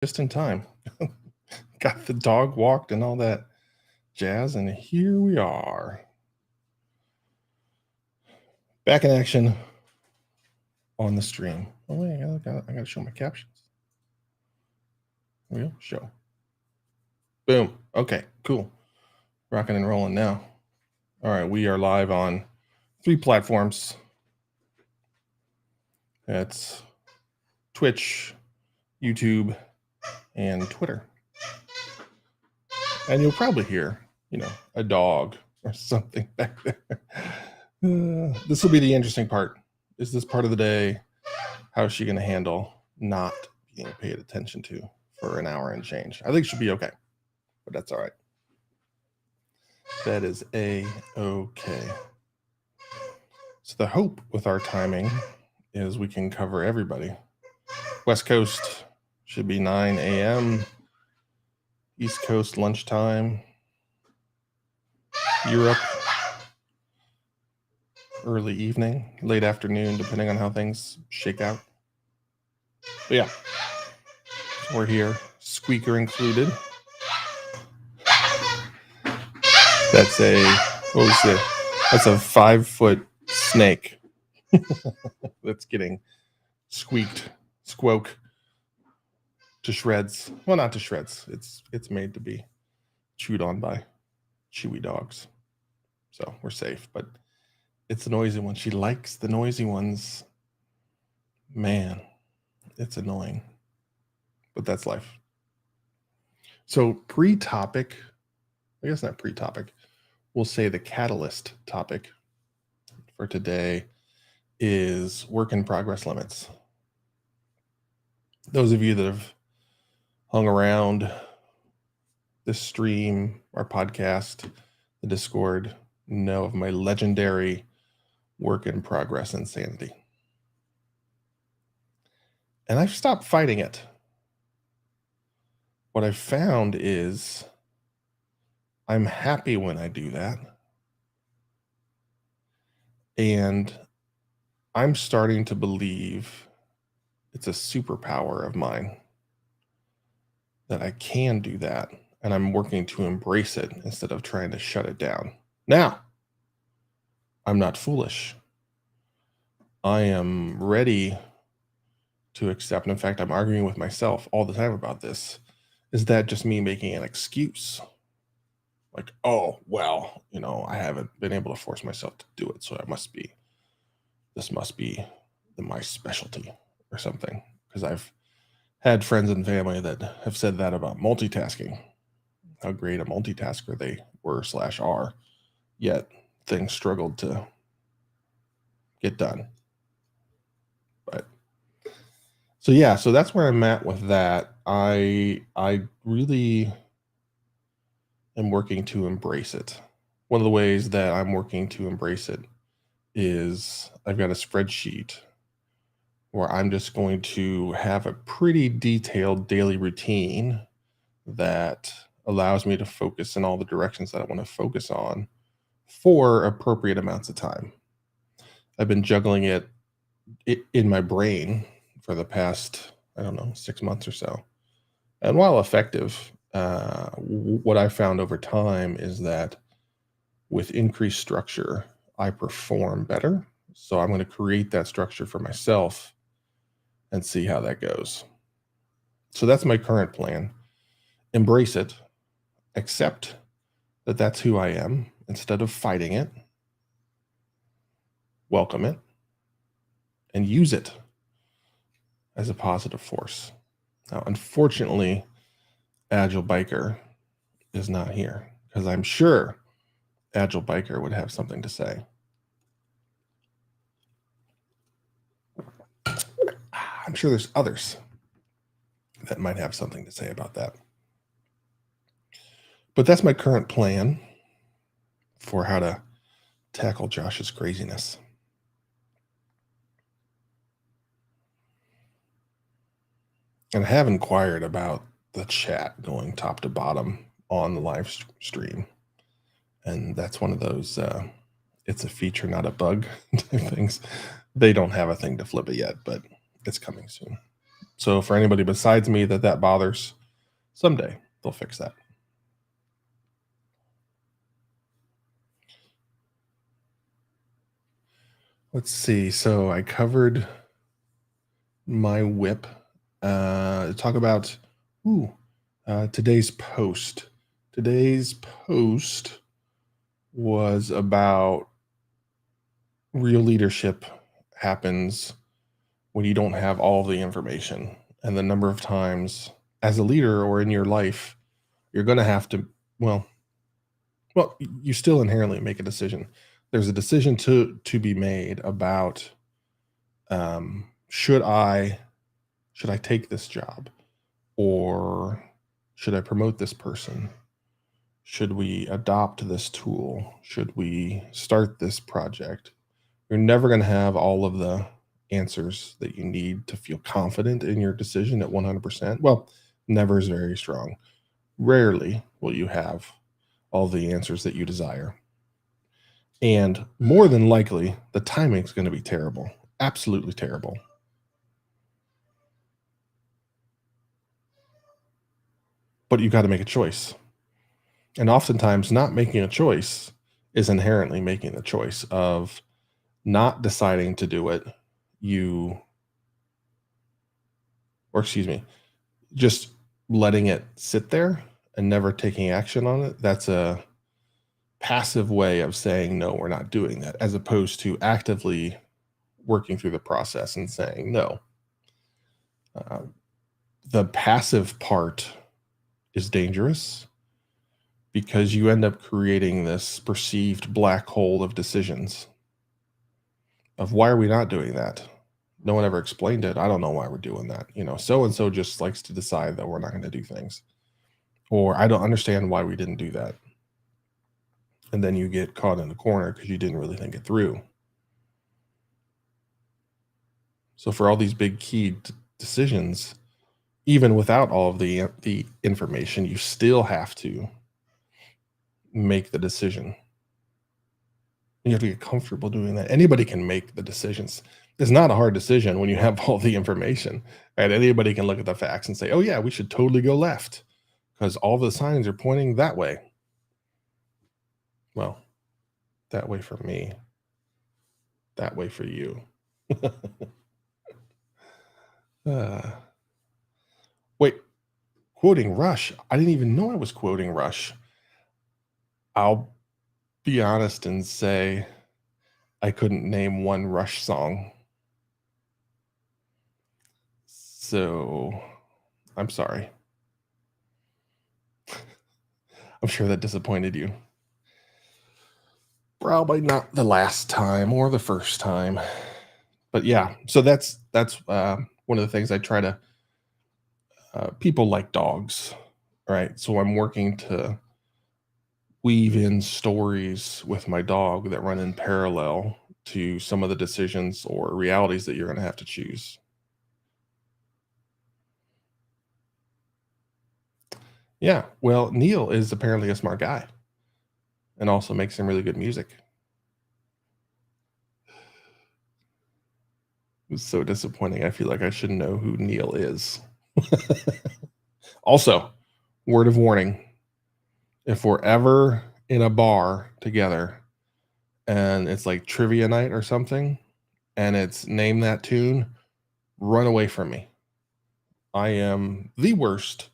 just in time. Got the dog walked and all that jazz, and here we are. Back in action on the stream. Oh, wait, I gotta show my captions. Real show. Boom. Okay, cool. Rocking and rolling now. All right, we are live on 3 platforms. That's Twitch, YouTube, and Twitter. And you'll probably hear, a dog or something back there. This will be the interesting part. Is this part of the day? How is she going to handle not being paid attention to for an hour and change? I think she'll be okay, but that's all right. That is A-okay. So the hope with our timing is we can cover everybody. West Coast should be 9 a.m. East Coast lunchtime. Europe, early evening, late afternoon, depending on how things shake out. But yeah, so we're here, squeaker included. That's a 5-foot snake that's getting squoke to shreds. Well, not to shreds. It's made to be chewed on by chewy dogs. So we're safe, but it's a noisy one. She likes the noisy ones. Man, it's annoying, but that's life. So pre-topic, I guess not pre-topic, we'll say the catalyst topic for today is work in progress limits. Those of you that have hung around this stream, our podcast, the Discord, know of my legendary work in progress insanity. And I've stopped fighting it. What I've found is I'm happy when I do that. And I'm starting to believe it's a superpower of mine that I can do that. And I'm working to embrace it instead of trying to shut it down. Now, I'm not foolish. I am ready to accept. In fact, I'm arguing with myself all the time about this. Is that just me making an excuse? Like, oh, well, I haven't been able to force myself to do it, so this must be my specialty or something. Because I've had friends and family that have said that about multitasking, how great a multitasker they were/are, yet things struggled to get done. But so that's where I'm at with that. I really am working to embrace it. One of the ways that I'm working to embrace it is I've got a spreadsheet where I'm just going to have a pretty detailed daily routine that allows me to focus in all the directions that I want to focus on for appropriate amounts of time. I've been juggling it in my brain for the past, 6 months or so. And while effective, what I found over time is that with increased structure, I perform better. So I'm going to create that structure for myself and see how that goes. So that's my current plan. Embrace it. Accept that that's who I am instead of fighting it. Welcome it. And use it as a positive force. Now, unfortunately, Agile Biker is not here because I'm sure Agile Biker would have something to say. I'm sure there's others that might have something to say about that. But that's my current plan for how to tackle Josh's craziness. And I have inquired about the chat going top to bottom on the live stream. And that's one of those, it's a feature, not a bug type things. They don't have a thing to flip it yet, but it's coming soon. So for anybody besides me that bothers, someday they'll fix that. Let's see. So I covered my whip. Talk about ooh, today's post. Today's post was about real leadership happens when you don't have all the information, and the number of times as a leader or in your life you're going to have to well you still inherently make a decision. There's a decision to be made about should I take this job, or should I promote this person? Should we adopt this tool? Should we start this project? You're never going to have all of the answers that you need to feel confident in your decision at 100%. Well, never is very strong. Rarely will you have all the answers that you desire. And more than likely, the timing is going to be terrible, absolutely terrible. But you got to make a choice. And oftentimes, not making a choice is inherently making the choice of not deciding to do it. Or excuse me, just letting it sit there and never taking action on it. That's a passive way of saying, no, we're not doing that, as opposed to actively working through the process and saying no. Uh, the passive part is dangerous because you end up creating this perceived black hole of decisions of why are we not doing that? No one ever explained it. I don't know why we're doing that. So and so just likes to decide that we're not going to do things. Or I don't understand why we didn't do that. And then you get caught in the corner because you didn't really think it through. So for all these big key decisions, even without all of the information, you still have to make the decision. You have to get comfortable doing that. Anybody can make the decisions. It's not a hard decision when you have all the information. Right? Anybody can look at the facts and say, "Oh yeah, we should totally go left because all the signs are pointing that way." Well, that way for me, that way for you. uh, wait, quoting Rush. I didn't even know I was quoting Rush. I'll be honest and say I couldn't name one Rush song. So I'm sorry. I'm sure that disappointed you. Probably not the last time or the first time. But yeah, so that's one of the things I try to people like dogs, right? So I'm working to weave in stories with my dog that run in parallel to some of the decisions or realities that you're going to have to choose. Yeah, well, Neil is apparently a smart guy and also makes some really good music. It's so disappointing. I feel like I should know who Neil is. Also, word of warning, if we're ever in a bar together and it's like trivia night or something and it's name that tune, run away from me. I am the worst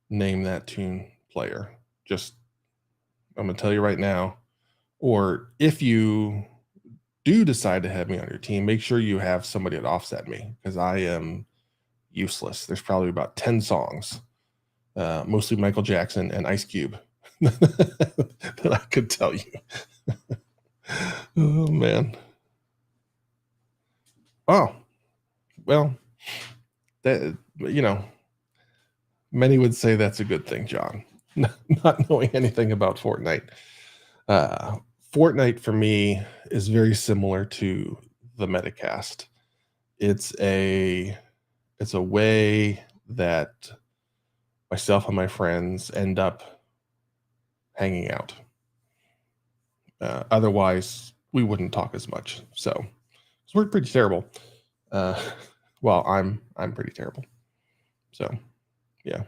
name that tune player. Just, I'm going to tell you right now. Or if you do decide to have me on your team, make sure you have somebody to offset me because I am useless. There's probably about 10 songs, mostly Michael Jackson and Ice Cube, that I could tell you. Oh, man. Oh, well, that, many would say that's a good thing, John, not knowing anything about Fortnite. Uh, Fortnite for me is very similar to the Metacast. It's a it's a way that myself and my friends end up hanging out. Otherwise, we wouldn't talk as much. So we're pretty terrible. Uh, well, I'm pretty terrible. So, yeah.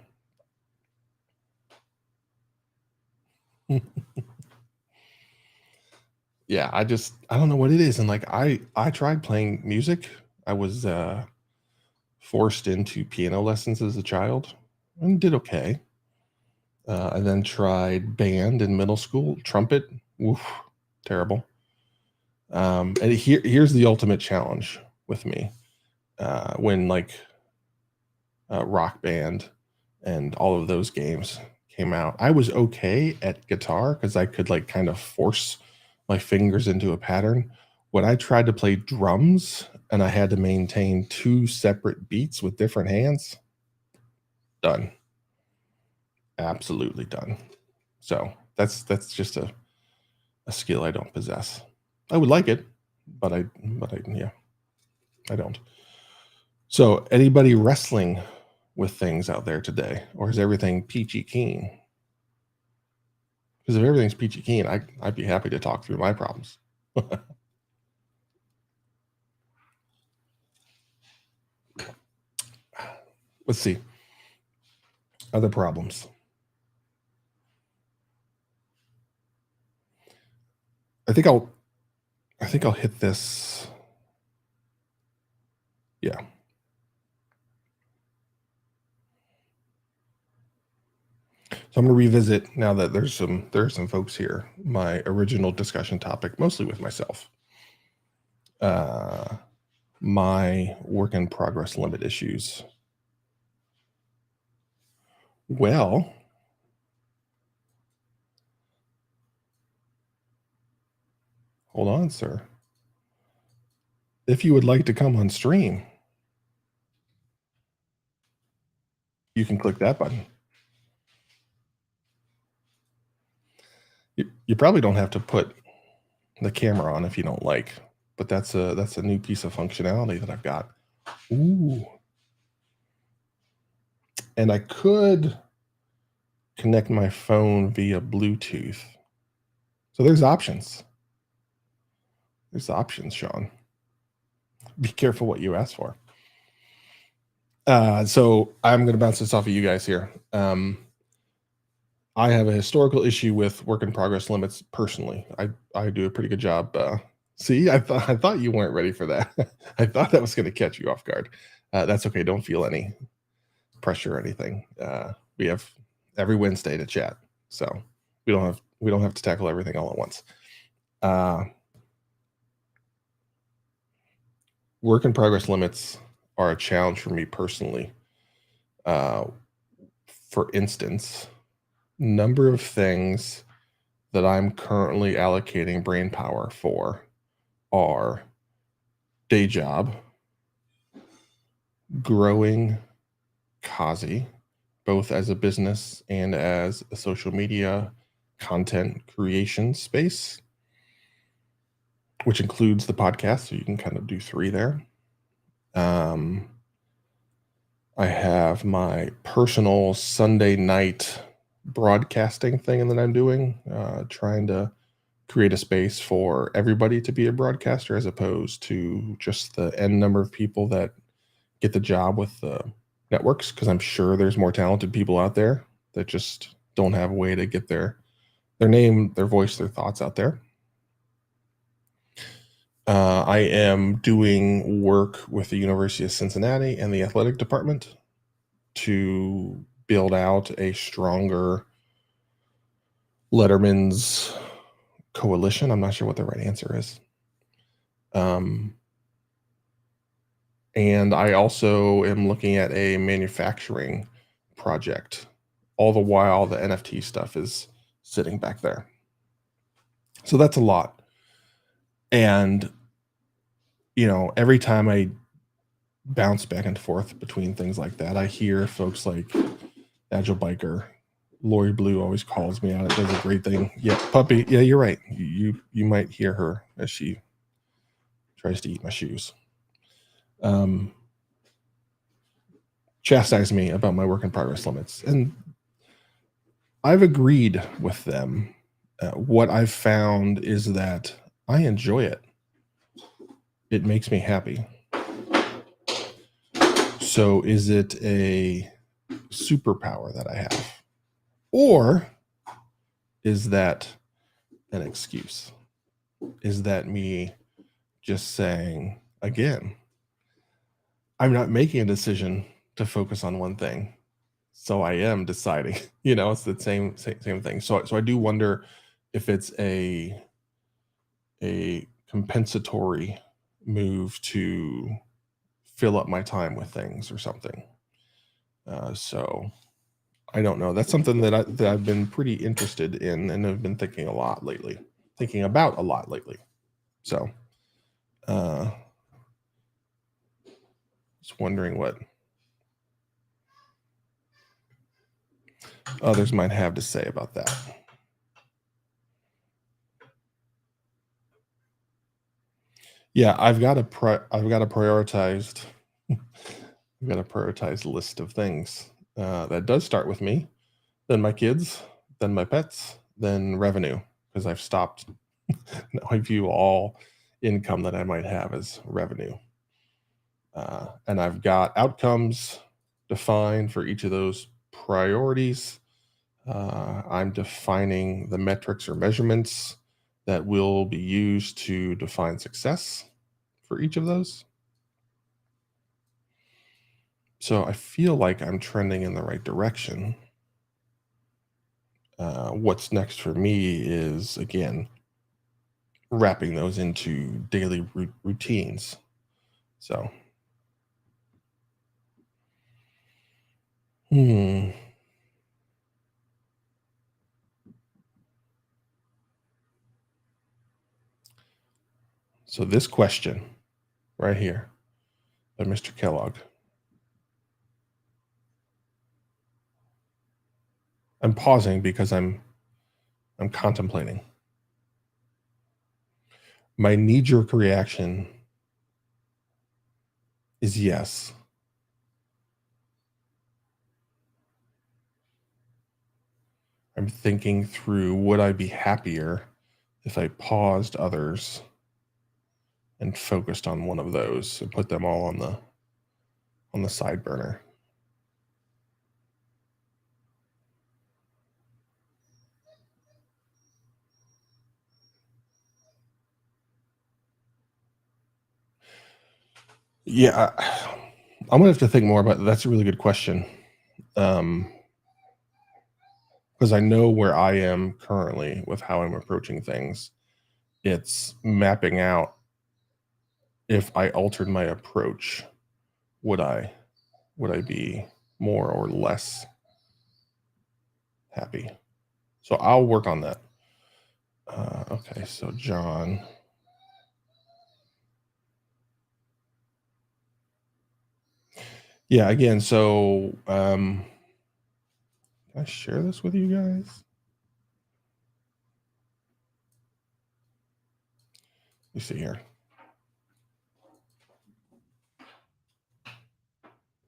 Yeah, I don't know what it is, and, like, I tried playing music. I was, forced into piano lessons as a child and did okay. I then tried band in middle school, trumpet, oof, terrible. And here's the ultimate challenge with me, when, like, Rock Band and all of those games came out. I was okay at guitar because I could, like, kind of force my fingers into a pattern. When I tried to play drums and I had to maintain 2 separate beats with different hands, done. Absolutely done. So, that's just a skill I don't possess. I would like it, but I yeah, I don't. So, anybody wrestling with things out there today, or is everything peachy keen? Because if everything's peachy keen, I'd be happy to talk through my problems. Let's see. Other problems. I think I'll hit this. Yeah. So I'm gonna revisit now that there are some folks here, my original discussion topic, mostly with myself. Uh my work in progress limit issues. Well, hold on, sir. If you would like to come on stream, you can click that button. You probably don't have to put the camera on if you don't like, but that's a new piece of functionality that I've got. Ooh. And I could connect my phone via Bluetooth. So there's options. There's options, Sean. Be careful what you ask for. So I'm going to bounce this off of you guys here. I have a historical issue with work in progress limits personally. I do a pretty good job. See, I thought you weren't ready for that. I thought that was going to catch you off guard. That's okay. Don't feel any pressure or anything. We have every Wednesday to chat, so we don't have to tackle everything all at once. Work in progress limits are a challenge for me personally. For instance, number of things that I'm currently allocating brain power for are day job, growing Kazi, both as a business and as a social media content creation space, which includes the podcast. So you can kind of do 3 there. I have my personal Sunday night broadcasting thing that I'm doing, trying to create a space for everybody to be a broadcaster as opposed to just the n number of people that get the job with the networks, because I'm sure there's more talented people out there that just don't have a way to get their name, their voice, their thoughts out there. I am doing work with the University of Cincinnati and the athletic department to build out a stronger Letterman's coalition. I'm not sure what the right answer is. And I also am looking at a manufacturing project. All the while, the NFT stuff is sitting back there. So that's a lot. And, every time I bounce back and forth between things like that, I hear folks like Agile Biker, Lori Blue always calls me out. It does a great thing. Yeah, puppy. Yeah, you're right. You might hear her as she tries to eat my shoes. Chastise me about my work in progress limits, and I've agreed with them. What I've found is that I enjoy it. It makes me happy. So is it a superpower that I have? Or is that an excuse? Is that me just saying, again, I'm not making a decision to focus on one thing. So I am deciding, it's the same thing. So I do wonder if it's a compensatory move to fill up my time with things or something. So I don't know. That's something that I've been pretty interested in and have been thinking about a lot lately. So, just wondering what others might have to say about that. Yeah, I've got a prioritized list of things that does start with me, then my kids, then my pets, then revenue, because I've stopped. Now I view all income that I might have as revenue. And I've got outcomes defined for each of those priorities. I'm defining the metrics or measurements that will be used to define success for each of those. So I feel like I'm trending in the right direction. What's next for me is, again, wrapping those into daily routines. So, hmm. So this question right here by Mr. Kellogg. I'm pausing because I'm contemplating. My knee-jerk reaction is yes. I'm thinking through, would I be happier if I paused others and focused on one of those and put them all on the side burner? Yeah, I'm gonna have to think more about that. That's a really good question. Because I know where I am currently with how I'm approaching things. It's mapping out, if I altered my approach, would I be more or less happy? So I'll work on that. Okay, so John. Yeah, again, so can I share this with you guys? Let me see here.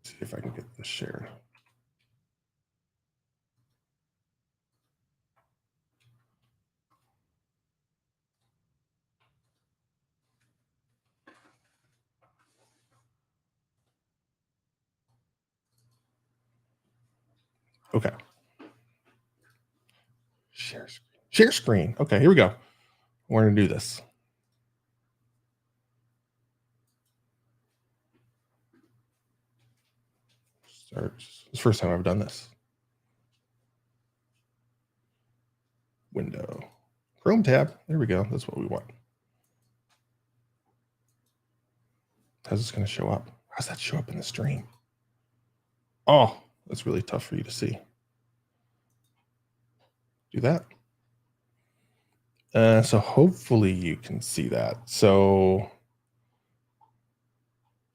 See if I can get this shared. Okay. Share screen. Share screen. Okay, here we go. We're gonna do this. Search. It's the first time I've done this. Window. Chrome tab. There we go. That's what we want. How's this going to show up? How's that show up in the stream? Oh, that's really tough for you to see. Do that. So hopefully you can see that. So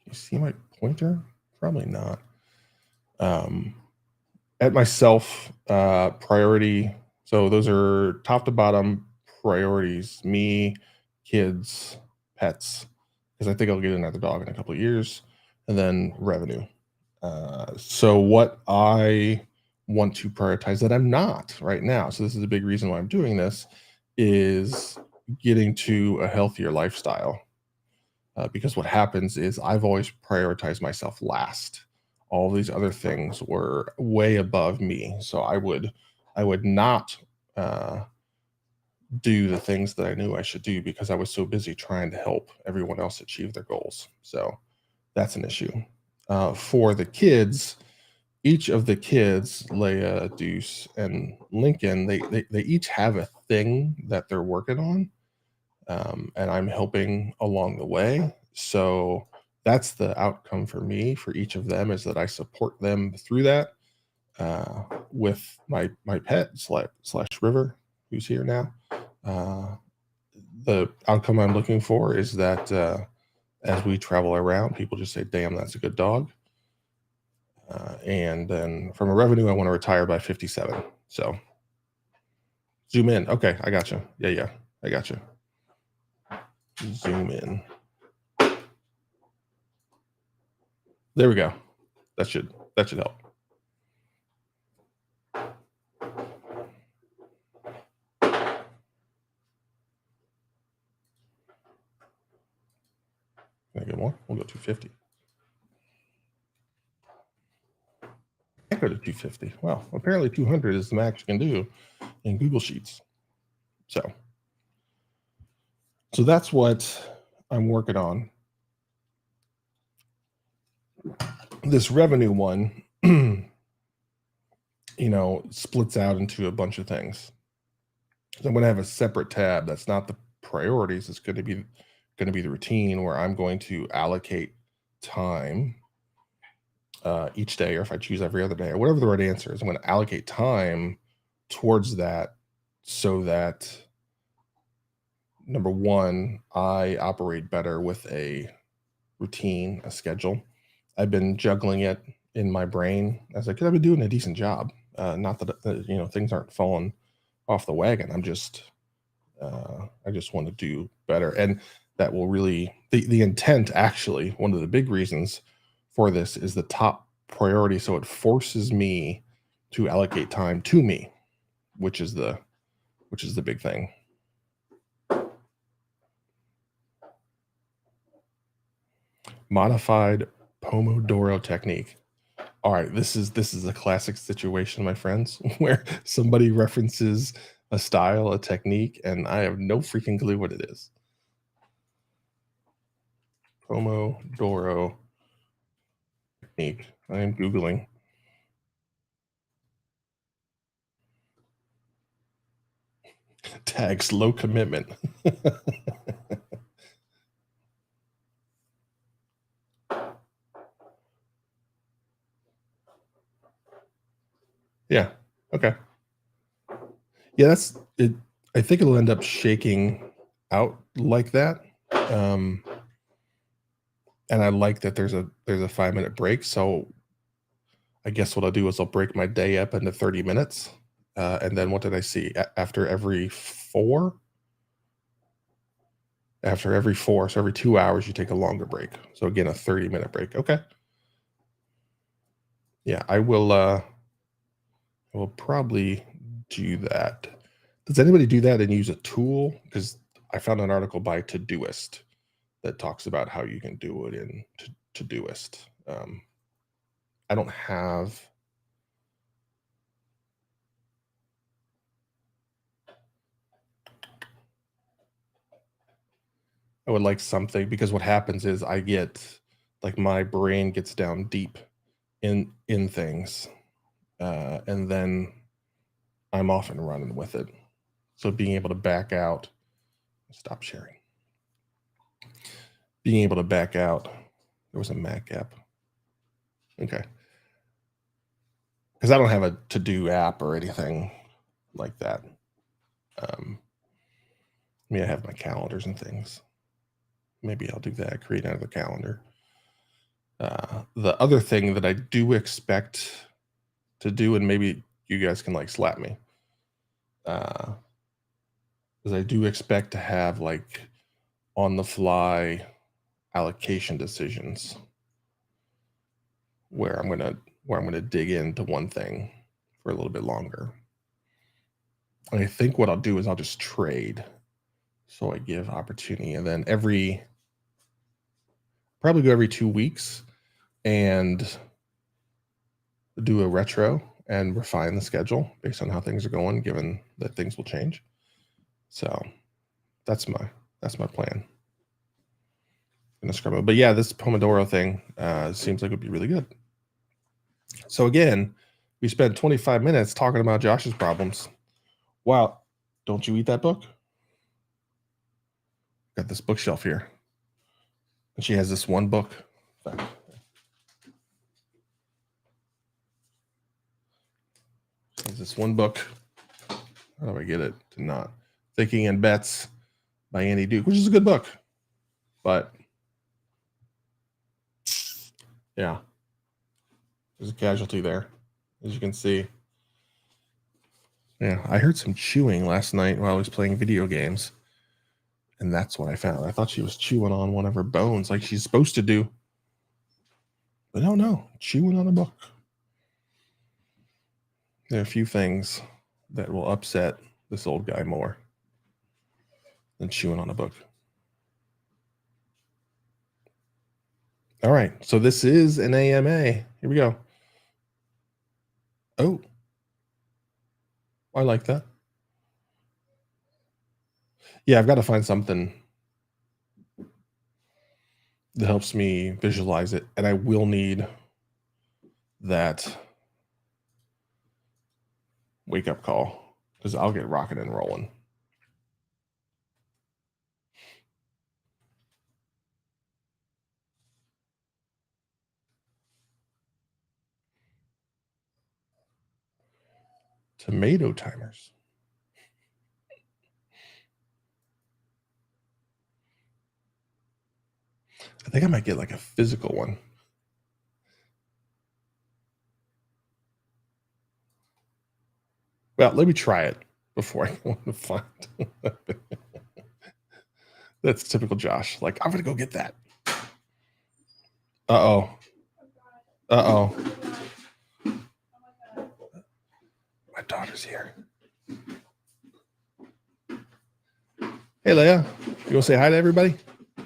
you see my pointer? Probably not. At myself, priority. So those are top to bottom priorities. Me, kids, pets, because I think I'll get another dog in a couple of years, and then revenue. So what I want to prioritize that I'm not right now. So this is a big reason why I'm doing this is getting to a healthier lifestyle. Because what happens is I've always prioritized myself last. all these other things were way above me. So I would not do the things that I knew I should do because I was so busy trying to help everyone else achieve their goals. So that's an issue. For the kids, each of the kids, Leia, Deuce, and Lincoln, they each have a thing that they're working on, and I'm helping along the way. So that's the outcome for me for each of them, is that I support them through that, with my pet slash River, who's here now. The outcome I'm looking for is that as we travel around, people just say, "Damn, that's a good dog." And then from a revenue, I want to retire by 57. So zoom in. Okay, I got you. Yeah, I got you. Zoom in. There we go. That should help. Can I get more? We'll go 250. I go to 250. Well, apparently 200 is the max you can do in Google Sheets. So that's what I'm working on. This revenue one, splits out into a bunch of things. So I'm going to have a separate tab that's not the priorities. It's going to be the routine, where I'm going to allocate time each day, or if I choose every other day, or whatever the right answer is. I'm going to allocate time towards that, so that, number one, I operate better with a routine, a schedule. I've been juggling it in my brain as I've been doing a decent job. Not that things aren't falling off the wagon. I just want to do better, and that will really, the intent, actually, one of the big reasons for this is the top priority. So it forces me to allocate time to me, which is the big thing. Modified Pomodoro technique. All right, this is a classic situation, my friends, where somebody references a style, a technique, and I have no freaking clue what it is. Pomodoro technique. I am Googling. Tags low commitment. Yeah. Okay. Yeah, that's it. I think it'll end up shaking out like that. And I like that there's a 5-minute break. So I guess what I'll do is I'll break my day up into 30 minutes. And then what did I see? After every 4? After every 4, so every 2 hours, you take a longer break. So again, a 30-minute break. Okay. Yeah, I will probably do that. Does anybody do that and use a tool? Because I found an article by Todoist that talks about how you can do it in Todoist. I don't have. I would like something, because what happens is I get, like, my brain gets down deep in things, and then I'm off and running with it. So being able to back out, stop sharing. Being able to back out. There was a Mac app. Okay. Because I don't have a to-do app or anything like that. I mean, I have my calendars and things. Maybe I'll do that, create another calendar. The other thing that I do expect to do, and maybe you guys can, like, slap me, is I do expect to have, like, on the fly allocation decisions where I'm gonna dig into one thing for a little bit longer. And I think what I'll do is I'll just trade. So I give opportunity, and then probably go every 2 weeks, and do a retro and refine the schedule based on how things are going, given that things will change. So that's my plan. In a scrum. But yeah, this Pomodoro thing seems like it would be really good. So again, we spent 25 minutes talking about Josh's problems. Wow, don't you eat that book? Got this bookshelf here. And she has this one book. She has this one book. How do I get it to not? Thinking in Bets by Annie Duke, which is a good book. But yeah, there's a casualty there, as you can see. Yeah, I heard some chewing last night while I was playing video games. And that's what I found. I thought she was chewing on one of her bones like she's supposed to do. But no, chewing on a book. There are a few things that will upset this old guy more than chewing on a book. All right, so this is an AMA. Here we go. Oh, I like that. Yeah, I've got to find something that helps me visualize it, and I will need that wake-up call because I'll get rocking and rolling. Tomato timers. I think I might get like a physical one. Well, let me try it before I go to find. That's typical Josh. Like, I'm going to go get that. Uh-oh. Uh-oh. My daughter's here. Hey, Leia. You want to say hi to everybody? I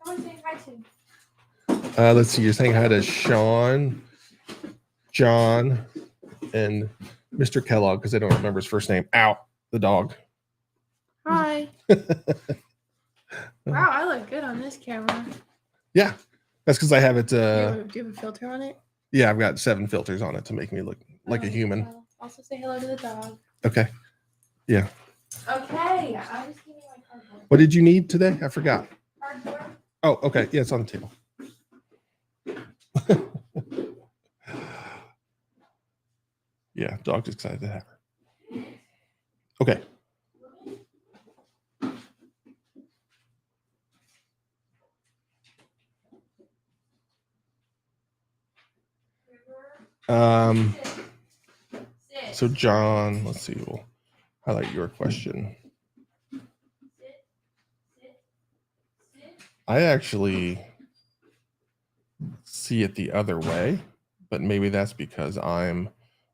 want to say hi to. Let's see. You're saying hi to Sean, John, and Mr. Kellogg because I don't remember his first name. Ow, the dog. Hi. Wow, I look good on this camera. Yeah, that's because I have it. Do you have a filter on it? Yeah, I've got 7 filters on it to make me look like a human. Well, also say hello to the dog. Okay. Yeah. Okay. I just gave you my cardboard. What did you need today? I forgot. Cardboard. Oh, okay. Yeah, it's on the table. Yeah, dog's excited to have her. Okay. So John, let's see, we'll highlight your question. I actually see it the other way, but maybe that's because I'm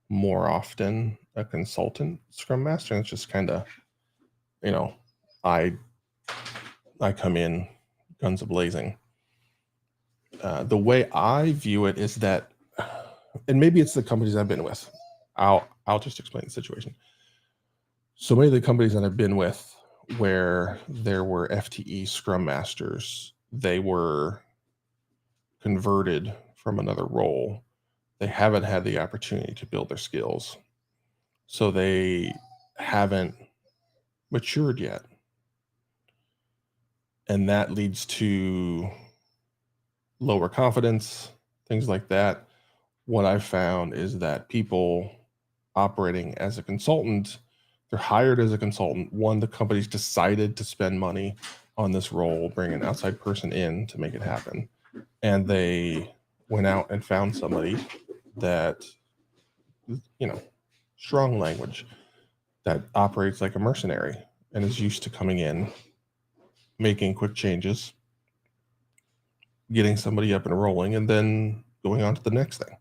more often a consultant Scrum Master, and it's just kind of, I come in guns a-blazing. The way I view it is that, and maybe it's the companies I've been with. I'll just explain the situation. So many of the companies that I've been with where there were FTE Scrum Masters, they were converted from another role. They haven't had the opportunity to build their skills. So they haven't matured yet. And that leads to lower confidence, things like that. What I've found is that people operating as a consultant, they're hired as a consultant. One, the company's decided to spend money on this role, bring an outside person in to make it happen. And they went out and found somebody that, strong language, that operates like a mercenary and is used to coming in, making quick changes, getting somebody up and rolling, and then going on to the next thing,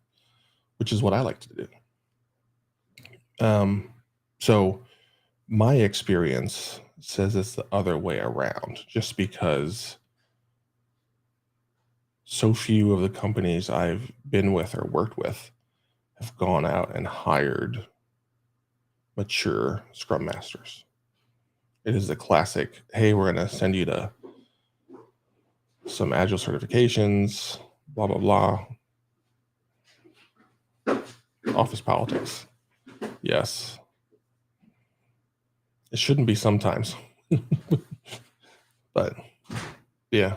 which is what I like to do. So my experience says it's the other way around, just because so few of the companies I've been with or worked with have gone out and hired mature Scrum Masters. It is the classic, hey, we're going to send you to some Agile certifications, blah, blah, blah. Office politics. Yes. It shouldn't be sometimes. But yeah,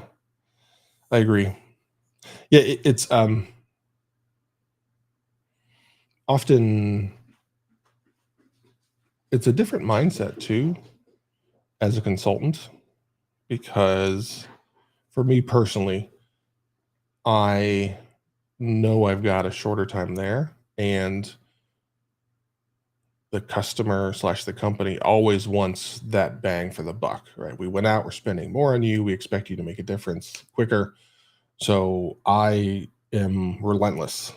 I agree. Yeah, it's often it's a different mindset too as a consultant, because for me personally, I know I've got a shorter time there, and the customer / the company always wants that bang for the buck, right? We went out, we're spending more on you, we expect you to make a difference quicker. So I am relentless.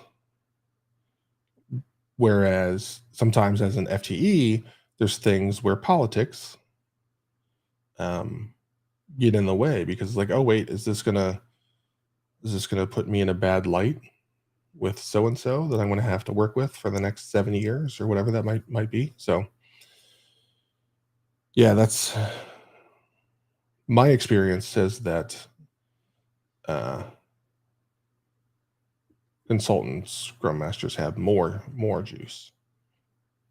Whereas sometimes as an FTE, there's things where politics get in the way, because like, oh wait, is this gonna put me in a bad light with so and so that I'm going to have to work with for the next 7 years or whatever that might be. So yeah, that's my experience says that consultants, Scrum Masters have more juice,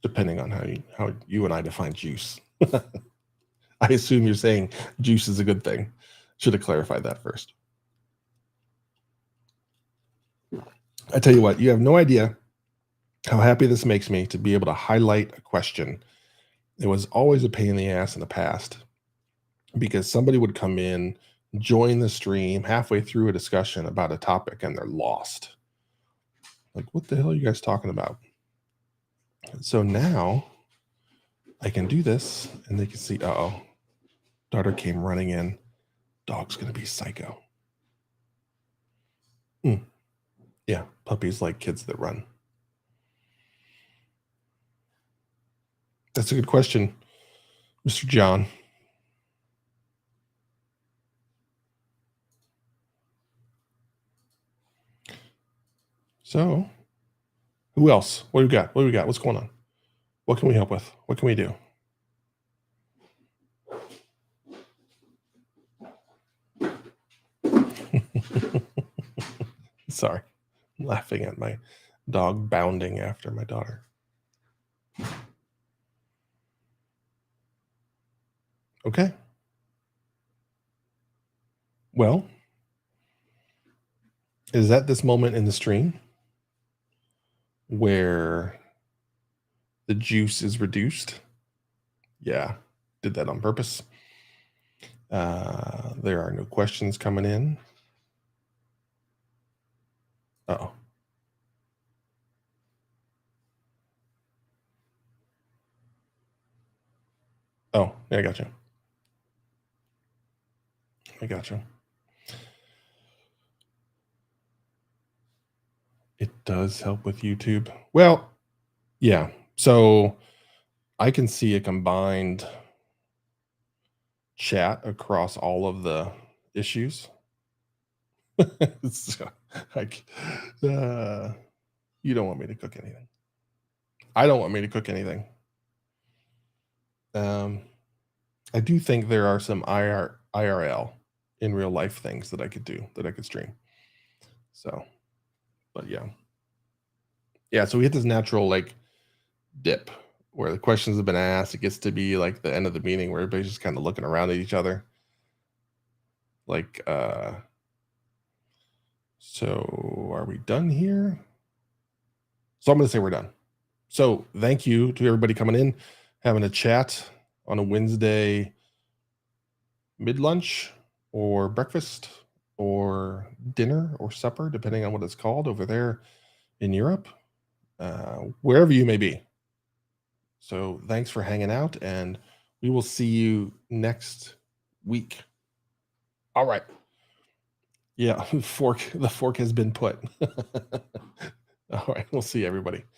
depending on how you and I define juice. I assume you're saying juice is a good thing. Should have clarified that first. I tell you what, you have no idea how happy this makes me to be able to highlight a question. It was always a pain in the ass in the past, because somebody would come in, join the stream halfway through a discussion about a topic, and they're lost. Like, what the hell are you guys talking about? So now I can do this, and they can see, uh-oh, daughter came running in. Dog's going to be psycho. Yeah, puppies like kids that run. That's a good question, Mr. John. So, who else? What do we got? What do we got? What's going on? What can we help with? What can we do? Sorry, I'm laughing at my dog bounding after my daughter. Okay. Well, is that this moment in the stream where the juice is reduced? Yeah, did that on purpose. There are no questions coming in. Uh-oh. Oh, yeah, I got you. I got you. It does help with YouTube. Well, yeah. So I can see a combined chat across all of the issues. So, like, you don't want me to cook anything. I don't want me to cook anything. I do think there are some IRL in real life things that I could do, that I could stream. So, but yeah. Yeah, so we hit this natural like dip where the questions have been asked. It gets to be like the end of the meeting where everybody's just kind of looking around at each other. Like, so are we done here? So I'm going to say we're done. So thank you to everybody coming in, having a chat on a Wednesday mid-lunch or breakfast or dinner or supper, depending on what it's called over there in Europe, wherever you may be. So thanks for hanging out, and we will see you next week. All right. Yeah, the fork has been put. All right, we'll see everybody.